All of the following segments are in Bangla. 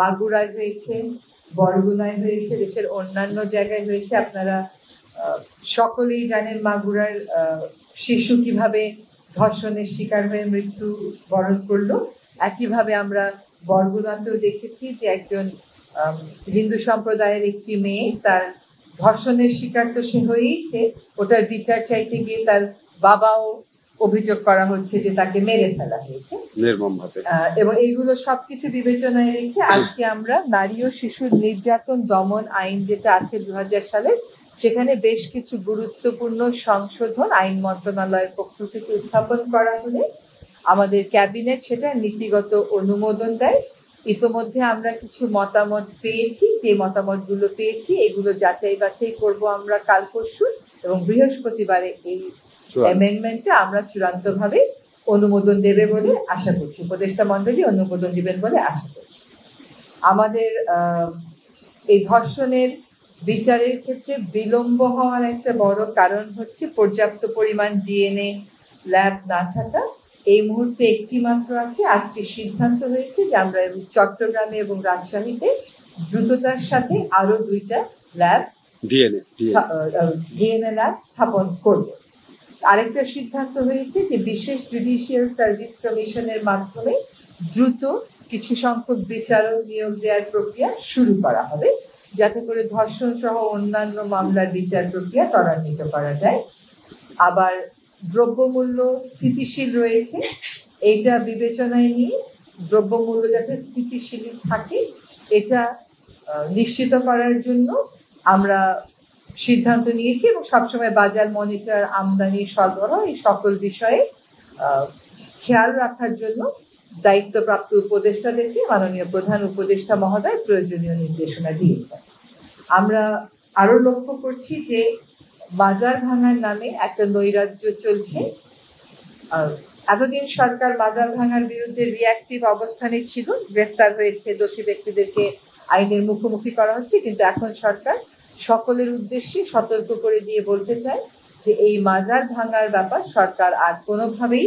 মাগুরায় হয়েছে, বরগুনায় হয়েছে, দেশের অন্যান্য জায়গায় হয়েছে। আপনারা সকলেই জানেন মাগুরার শিশু কিভাবে ধর্ষণের শিকার হয়ে মৃত্যু বরণ করলো। একইভাবে আমরা বরগুনাতেও দেখেছি যে একজন হিন্দু সম্প্রদায়ের একটি মেয়ে তার ধর্ষণের শিকার তো সে হয়েইছে, ওটার বিচার চাইতে গিয়ে তার বাবাও অভিযোগ করা হচ্ছে যে তাকে মেরে ফেলা হয়েছে নির্মমভাবে। এবং এইগুলো সবকিছু বিবেচনায় রেখে আজকে আমরা নারী ও শিশু নির্যাতন দমন আইন যেটা আছে 2000 সালের, সেখানে বেশ কিছু গুরুত্বপূর্ণ সংশোধন আইন মন্ত্রণালয়ের পক্ষ থেকে উত্থাপন করা হলে আমাদের ক্যাবিনেট সেটা নীতিগত অনুমোদন দেয়। ইতোমধ্যে আমরা কিছু মতামত পেয়েছি, যে মতামতগুলো পেয়েছি এগুলো যাচাই বাছাই করব আমরা কাল পরশু, এবং বৃহস্পতিবারে এই অ্যামেন্ডমেন্টে আমরা চূড়ান্তভাবে অনুমোদন দেবে বলে আশা করছি, উপদেষ্টা মণ্ডলী অনুমোদন দিবেন বলে আশা করছি। আমাদের এই ধর্ষণের বিচারের ক্ষেত্রে বিলম্ব হওয়ার একটা বড় কারণ হচ্ছে পর্যাপ্ত পরিমাণ ডিএনএ ল্যাব না থাকা। এই মুহূর্তে একটি মাত্র আছে। আজকে সিদ্ধান্ত হয়েছে যে আমরা চট্টগ্রামে এবং রাজশাহীতে দ্রুততার সাথে আরো 2টা ল্যাব ডিএনএ ল্যাব স্থাপন করব। আরেকটা সিদ্ধান্ত হয়েছে যে বিশেষ জুডিশিয়াল সার্ভিস কমিশনের মাধ্যমে দ্রুত কিছু সংখ্যক বিচারক নিয়োগ দেওয়ার প্রক্রিয়া শুরু করা হবে, যাতে করে ধর্ষণ সহ অন্যান্য মামলার বিচার প্রক্রিয়া ত্বরান্বিত করা যায়। আবার দ্রব্যমূল্য স্থিতিশীল রয়েছে, এইটা বিবেচনায় নিয়ে দ্রব্যমূল্য যাতে স্থিতিশীল থাকে এটা নিশ্চিত করার জন্য আমরা সিদ্ধান্ত নিয়েছি, এবং সবসময় বাজার মনিটর, আমদানি, সরবরাহ এই সকল বিষয়ে খেয়াল রাখার জন্য দায়িত্বপ্রাপ্ত উপদেষ্টাদেরকে মাননীয় প্রধান উপদেষ্টা মহোদয় প্রয়োজনীয় নির্দেশনা দিয়েছেন। আমরা আরো লক্ষ্য করছি যে বাজার ভাঙার নামে একটা নৈরাজ্য চলছে। এতদিন সরকার বাজার ভাঙার বিরুদ্ধে রিঅ্যাক্টিভ অবস্থানে ছিল, গ্রেফতার হয়েছে, দোষী ব্যক্তিদেরকে আইনের মুখোমুখি করা হচ্ছে, কিন্তু এখন সরকার সকলের উদ্দেশ্যে সতর্ক করে দিয়ে বলতে চায় যে এই বাজার ভাঙার ব্যাপার সরকার আর কোনোভাবেই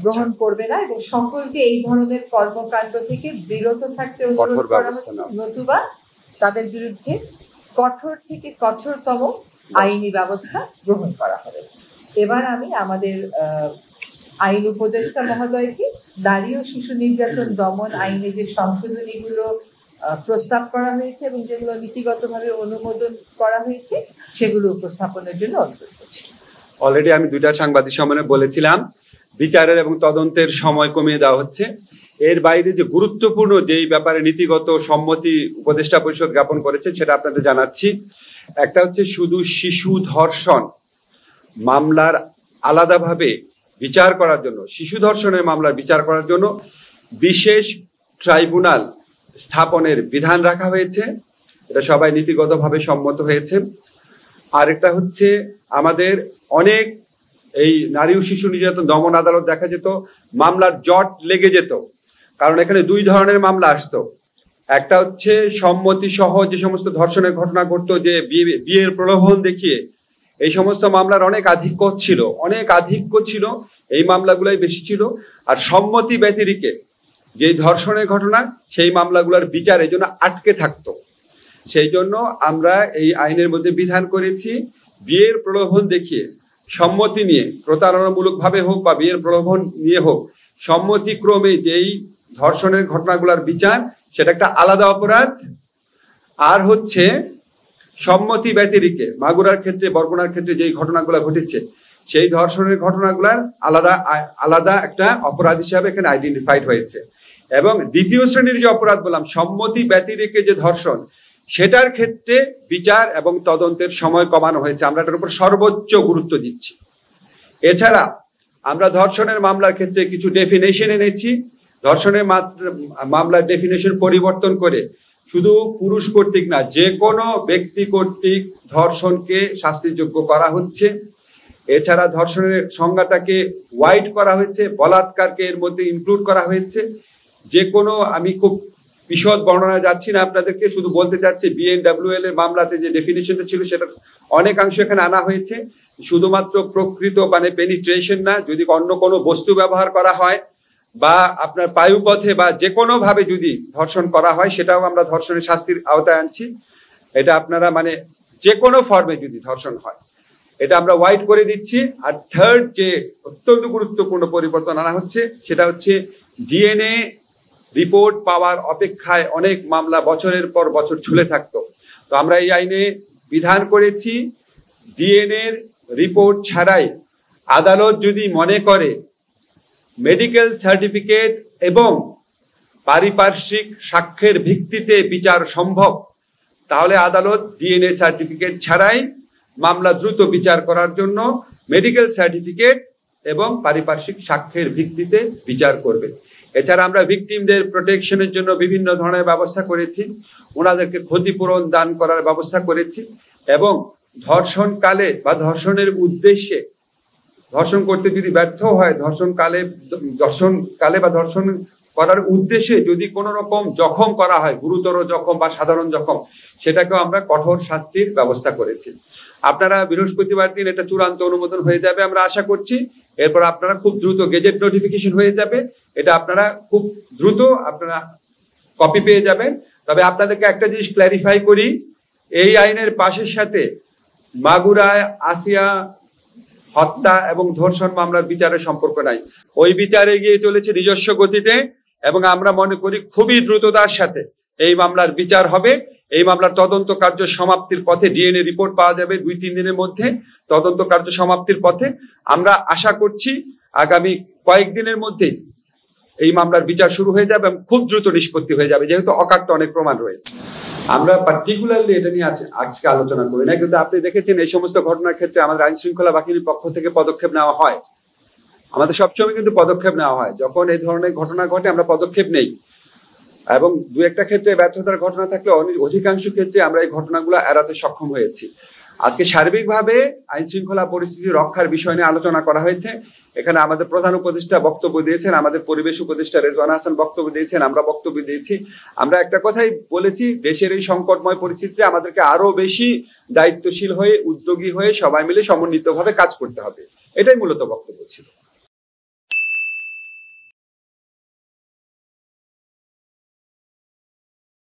গ্রহণ করবে না, এবং সকলকে এই ধরনের কর্মকাণ্ড থেকে বিরত থাকতে অনুরোধ করা হচ্ছে, নতুবা তাদের বিরুদ্ধে কঠোর থেকে কঠোরতম আইনি ব্যবস্থা গ্রহণ করা হবে। এবার আমি আমাদের আইন উপদেষ্টা মহোদয়কে নারী ও শিশু নির্যাতন দমন আইনে যে সংশোধনীগুলো প্রস্তাব করা হয়েছে এবং যেগুলো নীতিগতভাবে অনুমোদন করা হয়েছে সেগুলো উপস্থাপনের জন্য অনুরোধ করছি। অলরেডি আমি 2টা সাংবাদিক সম্মেলনে বলেছিলাম বিচারের এবং তদন্তের সময় কমিয়ে দেওয়া হচ্ছে। এর বাইরে যে গুরুত্বপূর্ণ যেই ব্যাপারে নীতিগত সম্মতি উপদেষ্টা পরিষদ জ্ঞাপন করেছে সেটা আপনাদের জানাচ্ছি। একটা হচ্ছে শুধু শিশু ধর্ষণ মামলার আলাদাভাবে বিচার করার জন্য, শিশু ধর্ষণের মামলার বিচার করার জন্য বিশেষ ট্রাইব্যুনাল স্থাপনের বিধান রাখা হয়েছে, এটা সবাই নীতিগতভাবে সম্মত হয়েছে। আরেকটা হচ্ছে আমাদের অনেক এই নারী ও শিশু নির্যাতন দমন আদালত দেখা যেত মামলার জট লেগে যেত, কারণ এখানে 2 ধরনের মামলা আসতো। একটা হচ্ছে সম্মতি সহ যে সমস্ত ধর্ষণের ঘটনা ঘটতো, যে বিয়ের প্রলোভন দেখিয়ে, এই সমস্ত মামলার অনেক আধিক্য ছিল, এই মামলাগুলাই বেশি ছিল। আর সম্মতি ব্যতিরেকে যে ধর্ষণের ঘটনা সেই মামলাগুলোর বিচার এই জন্য আটকে থাকতো। সেই জন্য আমরা এই আইনের মধ্যে বিধান করেছি বিয়ের প্রলোভন দেখিয়ে সম্মতি নিয়ে, প্রতারণামূলক ভাবে হোক বা বিয়ের প্রলোভন নিয়ে হোক, সম্মতিক্রমে যেই ধর্ষণের ঘটনাগুলোর বিচার সেটা একটা আলাদা অপরাধ। আর হচ্ছে সম্মতি ব্যতিরেকে মাগুরার ক্ষেত্রে, বরগুনার ক্ষেত্রে যেই ঘটনাগুলো ঘটেছে সেই ধর্ষণের ঘটনাগুলার আলাদা একটা অপরাধ হিসাবে এখানে আইডেন্টিফাইড হয়েছে। এবং দ্বিতীয় শ্রেণীর যে অপরাধ বললাম সম্মতি ব্যতিরেকে যে ধর্ষণ, সেটার ক্ষেত্রে বিচার এবং তদন্তের সময় কমানো হয়েছে। আমরা এটার উপর সর্বোচ্চ গুরুত্ব দিচ্ছি। এছাড়া আমরা ধর্ষণের মামলার ক্ষেত্রে কিছু ডেফিনেশন এনেছি। ধর্ষণের মামলার ডেফিনেশন পরিবর্তন করে শুধু পুরুষ কর্তৃক না, যে কোনো ব্যক্তি কর্তৃক ধর্ষণকে শাস্তিযোগ্য করা হচ্ছে। এছাড়া ধর্ষণের সংজ্ঞাটাকে ওয়াইড করা হয়েছে, বলাৎকারকে এর মধ্যে ইনক্লুড করা হয়েছে। যে কোনো, আমি খুব বিশদ বর্ণনা যাচ্ছি না আপনাদেরকে, শুধু বলতে চাচ্ছি বিএনডব্লিউএল এর মামলাতে যে ডেফিনিশনটা ছিল সেটা অনেকাংশ এখানে আনা হয়েছে। শুধুমাত্র প্রকৃত মানে পেনিট্রেশন না, যদি অন্য কোনো বস্তু ব্যবহার করা হয় বা আপনার বায়ুপথে বা যে কোনো ভাবে যদি ধর্ষণ করা হয় সেটাও আমরা ধর্ষণের শাস্তির আওতায় আনছি। এটা আপনারা মানে যে কোনো ফর্মে যদি ধর্ষণ হয় এটা আমরা ওয়াইড করে দিচ্ছি। আর থার্ড যে অত্যন্ত গুরুত্বপূর্ণ পরিবর্তন আনা হচ্ছে সেটা হচ্ছে ডিএনএ রিপোর্ট পাওয়ার অপেক্ষায় অনেক মামলা বছরের পর বছর ঝুলে থাকতো। তো আমরা এই আইনে বিধান করেছি ডিএনএ রিপোর্ট ছাড়াই আদালত যদি মনে করে মেডিকেল সার্টিফিকেট এবং পারিপার্শ্বিক সাক্ষ্যের ভিত্তিতে বিচার সম্ভব, তাহলে আদালত ডিএনএ সার্টিফিকেট ছাড়াই মামলা দ্রুত বিচার করার জন্য মেডিকেল সার্টিফিকেট এবং পারিপার্শ্বিক সাক্ষ্যের ভিত্তিতে বিচার করবে। এছাড়া আমরা ভিকটিমদের প্রোটেকশনের জন্য বিভিন্ন ধরনের ব্যবস্থা করেছি, ওনাদেরকে ক্ষতিপূরণ দান করার ব্যবস্থা করেছি এবং ধর্ষণকালে বা ধর্ষণের উদ্দেশ্যে ধর্ষণ করতে যদি ব্যর্থ হয় ধর্ষণকালে বা ধর্ষণ করার উদ্দেশ্যে যদি কোনো রকম জখম করা হয়, গুরুতর জখম বা সাধারণ জখম, সেটাকেও আমরা কঠোর শাস্তির ব্যবস্থা করেছি। আপনারা বৃহস্পতিবার দিন এটা চূড়ান্ত অনুমোদন হয়ে যাবে আমরা আশা করছি। এরপর আপনারা খুব দ্রুত গেজেট নোটিফিকেশন হয়ে যাবে, এটা আপনারা খুব দ্রুত আপনারা কপি পেয়ে যাবেন। তবে আপনাদেরকে একটা জিনিস ক্ল্যারিফাই করি, এই আইনের পাশের সাথে মাগুরায় আসিয়া হত্যা এবং ধর্ষণ মামলার বিচারের সম্পর্ক নাই। ওই বিচারে গিয়ে চলেছে নিজস্ব গতিতে এবং আমরা মনে করি খুবই দ্রুততার সাথে এই মামলার বিচার হবে। এই মামলার তদন্ত কার্য সমাপ্তির পথে, ডিএনএ রিপোর্ট পাওয়া যাবে 2-3 দিনের মধ্যে, তদন্ত কার্য সমাপ্তির পথে। আমরা আশা করছি আগামী কয়েকদিনের মধ্যে এই মামলার বিচার শুরু হয়ে যাবে এবং খুব দ্রুত নিষ্পত্তি হয়ে যাবে, যেহেতু অকাট্য অনেক প্রমাণ রয়েছে। আমরা পার্টিকুলারলি এটা নিয়ে আজকে আলোচনা করি না, কিন্তু আপনি দেখেছেন এই সমস্ত ঘটনার ক্ষেত্রে আমাদের আইন শৃঙ্খলা বাহিনীর পক্ষ থেকে পদক্ষেপ নেওয়া হয়। আমাদের সবসময় কিন্তু পদক্ষেপ নেওয়া হয়, যখন এই ধরনের ঘটনা ঘটে আমরা পদক্ষেপ নেই এবং দু একটা ক্ষেত্রে ব্যর্থতার ঘটনা থাকলে অধিকাংশ ক্ষেত্রে আমরা এই ঘটনাগুলো এড়াতে সক্ষম হয়েছি। আজকে সার্বিকভাবে আইন শৃঙ্খলা পরিস্থিতি রক্ষার বিষয় নিয়ে আলোচনা করা হয়েছে। এখানে আমাদের প্রধান উপদেষ্টা বক্তব্য দিয়েছেন, আমাদের পরিবেশ উপদেষ্টা রেজওয়ানা হাসান বক্তব্য দিয়েছেন, আমরা বক্তব্য দিয়েছি। আমরা একটা কথাই বলেছি, দেশের এই সংকটময় পরিস্থিতিতে আমাদেরকে আরো বেশি দায়িত্বশীল হয়ে, উদ্যোগী হয়ে সবাই মিলে সমন্বিতভাবে কাজ করতে হবে, এটাই মূলত বক্তব্য ছিল।